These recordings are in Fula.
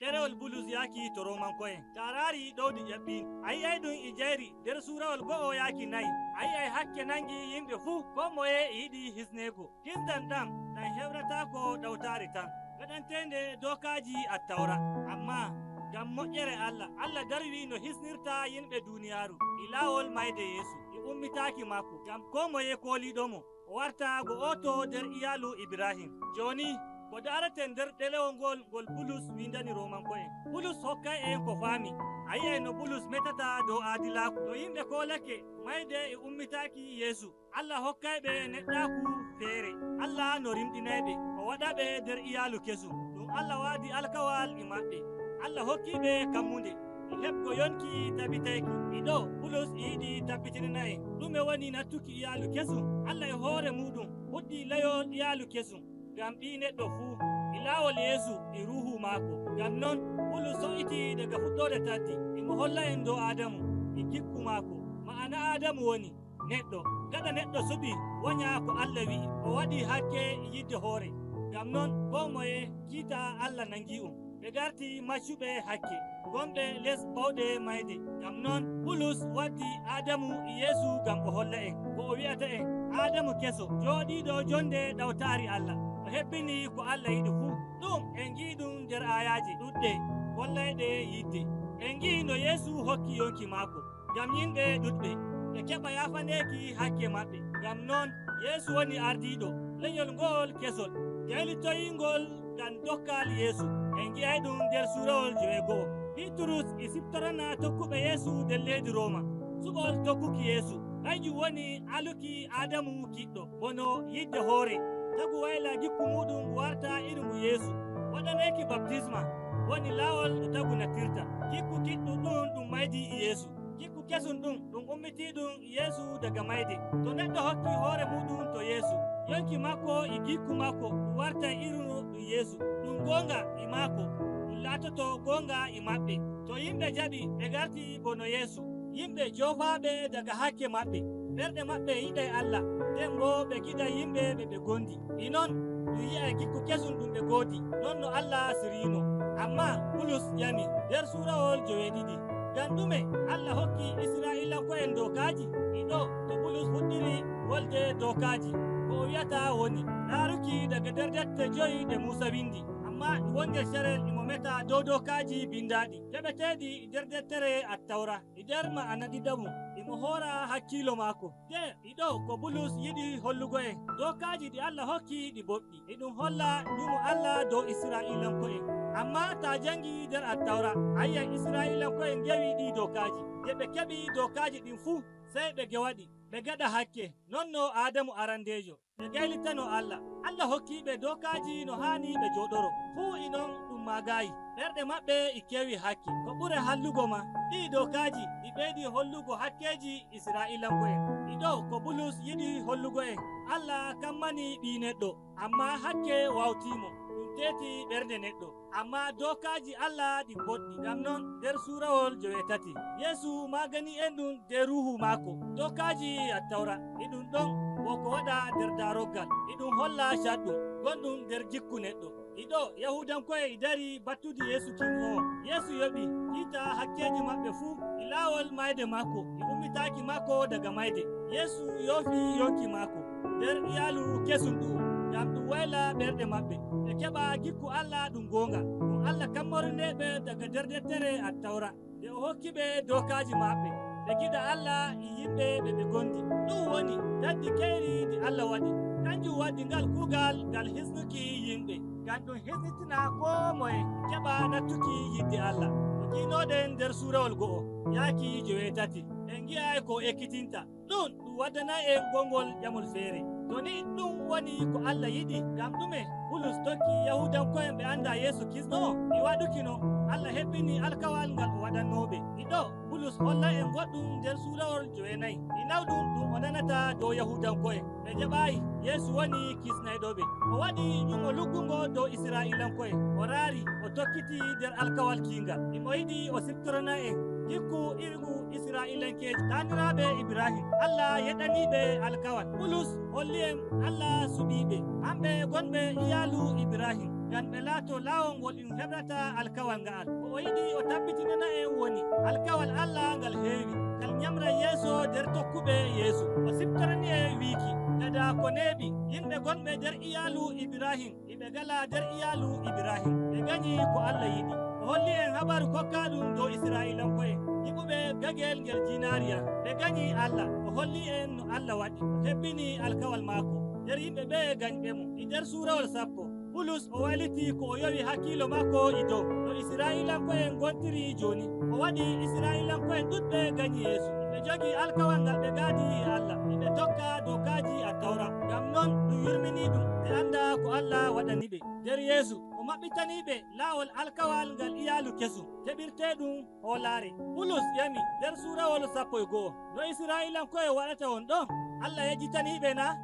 Ɗerewol Bulus yaki to Romanko'en. Tarari ɗowdi ƴaɓɓin. Ayi'ay ɗum e jayri nder suurawol go'o yaki nayi. Ayi'ay hakke nangi yimɓe fuu ko moye yiɗi hisnego. Hisdan ɗam ɗan hewratako ɗawtari tan. Gaɗantende dokaji Attawra. Amma ngam moƴƴere Allah darwi no hisnirta yimɓe duniyaru e lawol mayde Yesu e ummitaki makko ngam ko moye koliɗomo o warta go oto nder iyalu Ibrahim. Joni ko dareten nder ɗelewol ngol Bulus windani Romanko'en. Bulus hokkay en ko faami. Ayi'ay no Bulus metata dow aadilaku. No yimɓe kolake mayde e ummitaki Yesu, Allah hokkayɓe neɗɗaku feere. Allah no rimɗinayɓe o waɗaɓe nder iyalu kesum. Ɗum Allah waadi alkawal e maɓɓe. Allah hokkiɓe kammude e heɓgo yonki tabitayki. Ɗiɗo Bulus yiɗi tabbitinana en ɗume woni nattuki iyalu kesum. Allah e hoore muɗum huɗɗi layol iyalu kesum ngam ɓi neɗɗo fuu e laawol Yesu e ruhu maako. Ngam non Bulus so'iti daga fuɗɗode taddi imo holla en dow Adamu e gikku maako. Ma'ana Adamu woni neɗɗo. Gaɗa neɗɗo suɓi wonya ko Allah wi'i o waɗi hakke e yidde hoore. Ngam non ko moye kiita Allah nangi ɓe garti maccuɓe hakke gonɓe les bawɗe mayde. Ngam non Bulus waddi Adamu e Yesu ngam o holla en ko o wi'ata en Adamu keso jooɗiɗo jonde ɗawtari Allah o hebbini ko Allah yiɗi fuu. Ɗum en giɗum nder ayaji ɗuɗɗe gollayɗe yidde. En gi no Yesu hokki yonki maako ngam yimɓe ɗuɗɓe ɓe keɓa yafaneki hakke maɓɓe. Ngam non Yesu woni ardiɗo leñol ngol kesol jaylitoyingol ngam dokkal Yesu. En gi'ay ɗum nder suurawol 9. Bitrus e siftorana tokkuɓe Yesu nder leydi Roma. Suɓol tokkuki Yesu kanjum woni aluki Adamu kiɗɗo bono yidde hoore tagu wayla gikku muɗum warta iringu Yesu. Waɗaneki baptisma woni laawol ɗo tagu natirta. Gikku kiɗɗum ɗum maydi e Yesu. Gikku kesum ɗum ummiti ɗum Yesu daga mayde. To neɗɗo hokki hoore muɗum to Yesu, yonki makko e gikku makko ɗum warta irinu ɗum Yesu. Ɗum gonga e makko ɗum latoto gonga e maɓɓe. To yimɓe jaɓi ɓe garti bono Yesu, yimɓe jofaɓe daga hakke maɓɓe. Ɓerɗe maɓɓe yiɗay Allah, nden bo ɓe giɗa yimɓe ɓe gondi. E non ɗum yi'ay gikku kesum ɗum ɓe goodi, non no Allah sirino. Amma Bulus yami nder suurawol 9. Ngam ɗume Allah hokki Isra'ilanko'en dokaji? Ɗiɗo to Bulus fuɗɗiri wolde dokaji ko o wiyata woni laaruki daga nder defte 5 ɗe Musa windi. Amma ɗum wonde carel imo meta dow dokaji bindaɗi keɓeteɗi e nder deftere Attawra e nder ma'ana ɗiɗaɓum imo hoora hakkilo maako. De ɗiɗo ko Bulus yiɗi hollugo en dokaji ɗi Allah hokki ɗi boɗɗi e ɗum holla ɗumo Allah dow Isra'ilanko'en. Amma ta jangi nder Attawra ayi'ay Isra'ilanko'en gewi ɗi dokaji. De ɓe keɓi dokaji ɗin fuu sey ɓe gewaɗi ɓe gaɗa hakke nonno Adamu arandejo ɓe gaylitano Allah hokkiɓe dokaji no hani ɓe joɗoro fuu inon ɗum magayi. Ɓerɗe maɓɓe e kewi hakke ko ɓure hallugo ma ɗi dokaji ɗi ɓeydi hollugo hakkeji Isra'ilanko'en. Ɗiɗo ko Bulus yiɗi hollugo en Allah kammani ɓi neɗɗo amma hakke wawtimo ɗum teti ɓernde neɗɗo. Amma dokaji Allah ɗi boɗɗi. Ngam non nder suurawol 9 Yesu magani en ɗum nder ruhu maako. Dokaji Attawra e ɗum ɗon woko waɗa nder daroggal e ɗum holla caɗɗum gonɗum nder jikku neɗɗo. Ɗiɗo Yahudanko'en dari battude Yesu kinnowo. Yesu yoɓi kiita hakkeji maɓɓe fuu e laawol mayde maako e ummitaki maako daga mayde. Yesu yoofi yonki maako nder iyalu kesum ɗum ngam ɗum wayla ɓerɗe maɓɓe ɓe keɓa gikku Allah ɗum gonga. Ɗum Allah kammorneɓe daga nder deftere Attawra nde o hokkiɓe dokaji maɓɓe ɓe giɗa Allah e yimɓe ɓe gondi. Ɗum woni taddi kayri ndi Allah waɗi kanjum waɗi ngal kuugal ngal hisnuki yimɓe ngam ɗum hisnitina ko moye keɓa nattuki yidde Allah. No jiinoɗen nder suurawol 1 yaaki 9 en gi'ay ko ekkitinta ɗum waddana en gongol ƴamol feere. To ni ɗum woni ko Allah yiɗi ngam ɗume Bulus tokki Yahudanko'en ɓe anda Yesu Kristo e waɗukino Allah hebbini alkawal ngal o waɗannoɓe. Ɗiɗo Bulus holla en goɗɗum nder suurawol 9 e nawɗum ɗum o nanata dow Yahudanko'en ɓe jaɓayi Yesu woni kisnayɗoɓe. O waɗi ƴumo luggungo dow Isra'ilanko'en o raari o tokkiti nder alkawal kingal imo yiɗi o siftorana en gikku irigu Isra'ilankeji taniraɓe Ibrahim. Allah yeɗaniɓe alkawal. Bulus holli en Allah suɓiɓe hamɓe gonɓe iyalu Ibrahim ngam ɓe laato laawol ngol ɗum heɓrata alkawal ngal. Ko o yiɗi o tabbitinana en woni alkawal Allah ngal heewi ngal ñamra yeeso nder tokkuɓe yeeso. O siftorani e wiiki gada ko neeɓi yimɓe gonɓe nder iyalu Ibrahim iɓe gala nder iyalu Ibrahim ɓe gañi ko Allah yiɗi. O holli en habaru kokkaɗum dow Israilanko'en yiɓuɓe gagel ngel jinariya ɓe gañi Allah. O holli en no Allah waɗi o hebbini alkawal maako nder yimɓe ɓe gañɓe mo. E nder suurawol 10 Bulus o wayliti ko o yowi hakkilo makko e dow no Israilanko'en gontiri joni. O waɗi Israilanko'en ɗuɗɓe gañi yeeso. Ɓe jogi alkawal ngal ɓe gaadi e Allah ɓe tokka dokaji Attawra. Ngam non ɗum yurmini ɗum ɓe anda ko Allah waɗani ɓe nder yeesu. O maɓɓitaniɓe laawol alkawal ngal iyalu kesum teɓirteɗum hoolare. Bulus yami nder suurawol 11 no Israilanko'en waɗata on ɗo? Allah yejjitaniɓe na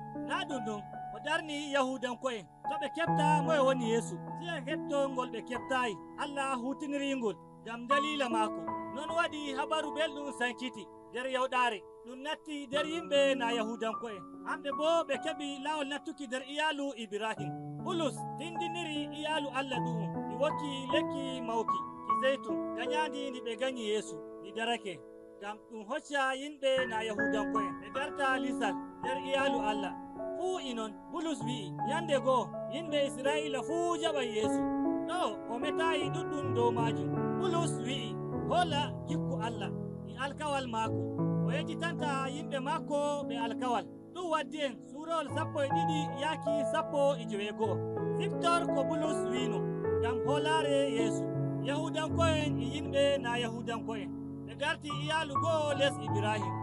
ɗum ɗum o darni Yahudanko'en to ɓe kefta moye woni yeesu. Siya heɓto ngol ɓe keftayi Allah hutinirigol ngam dalila maako. Non waɗi habaru belɗum sankiti nder yawɗare ɗum natti nder yimɓe na Yahudanko'en. Hamɓe bo ɓe keɓi laawol nattuki nder iyalu Ibrahim. Bulus tindiniri iyalu Allah ɗum ɗi wokki lekki mawki ki zeytun gañandi ndi ɓe gañi yeesu ɗi darake. Ngam ɗum hocca yimɓe na Yahudanko'en ɓe garta lisal nder iyalu Allah. Fuu inon Bulus wi'i yande goo yimɓe Israila fuu jaɓa yeesu. Ɗo o metayi ɗuɗɗum dow majum. Bulus wi'i holla gikku Allah e alkawal maako o yejjitanta yimɓe maako ɓe alkawal. Ɗum waddi en suurawol 12 yaaki 12. Siftor ko Bulus wino ngam hoolare yeesu. Yahudanko'en e yimɓe na Yahudanko'en ɓe garti iyalu goo les Ibrahim.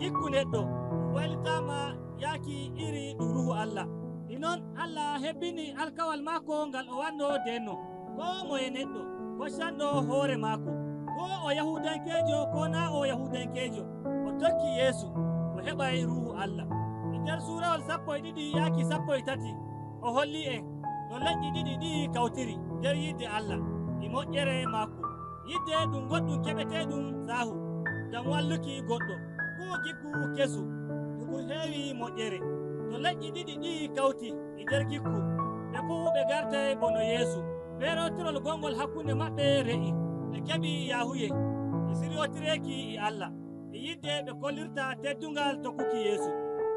Gikku neɗɗo waylitama yaaki iri ɗum ruhu Allah. Inon Allah hebbini alkawal maako ngal o wanno denno ko moye neɗɗo hoccanɗo hoore maako ko o Yahudankejo ko na o Yahudankejo o tokki yeesu o heɓay ruhu Allah. E nder suurawol 12 yaaki 13 o holli en no leƴƴi ɗiɗi ɗi kawtiri nder yidde Allah e moƴƴere maako. Yidde ɗum goɗɗum keɓeteɗum saahu ngam walluki goɗɗo ko gikku kesu ɗum heewi moƴƴere. To leƴƴi ɗiɗi ɗi kawti e nder gikku ɓe fuu ɓe gartay bono yeesu. Feerotirol gongol hakkunde maɓɓe re'i ɓe keɓi yahuye e siryotireki e Allah e yidde ɓe kollirta teddungal tokkuki yeesu.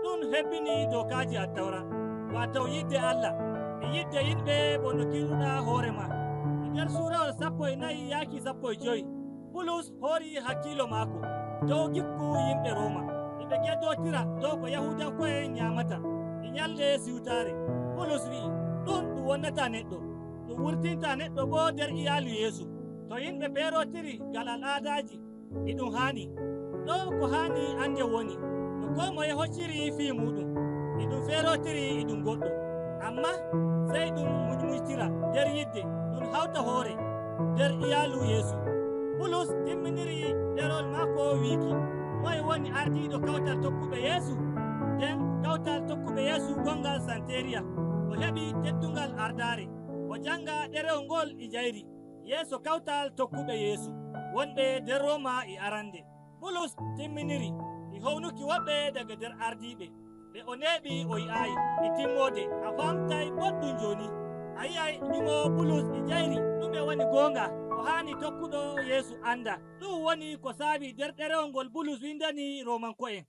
Ɗum hebbini dokaji Attawra wato yidde Allah e yidde yimɓe bono kiruɗa hoorema. E nder suurawol 14 yaaki 15 Bulus hoori hakkilo maako dow gikku yimɓe Roma ɓe geddotira dow ko Yahudanko'en ñamata e ñalde siwtare. Bulus wi'i ɗum wonnata neɗɗo ɗum wurtinta neɗɗo bo nder iyalu yeesu. To yimɓe peerotiri ngal al'adaji e ɗum haani ɗo ko haani ande woni no ko moye hocciri fii muɗum e ɗum feerotiri e ɗum goɗɗo. Amma sey ɗum muñmuytira nder yidde ɗum hawta hoore nder iyalu yeesu. Bulus timminiri ɗerol maako wiiki moye woni ardiɗo kawtal tokkuɓe yeesu. Nden kawtal tokkuɓe yeesu gongal santeriya o heɓi teddungal ardare o janga ɗerewol ngol e jayri yeeso kawtal tokkuɓe yeesu wonɓe nder Roma e arande. Bulus timminiri e hownuki woɓɓe daga nder ardiɓe ɓe o neeɓi o yi'ayi e timmode a famtay boɗɗum joni. A yi'ay ɗumo Bulus e jayri ɗume woni goonga ko haani tokkuɗo yeesu anda. Ɗum woni ko saabi nder ɗerewol ngol Bulus windani Romanko'en.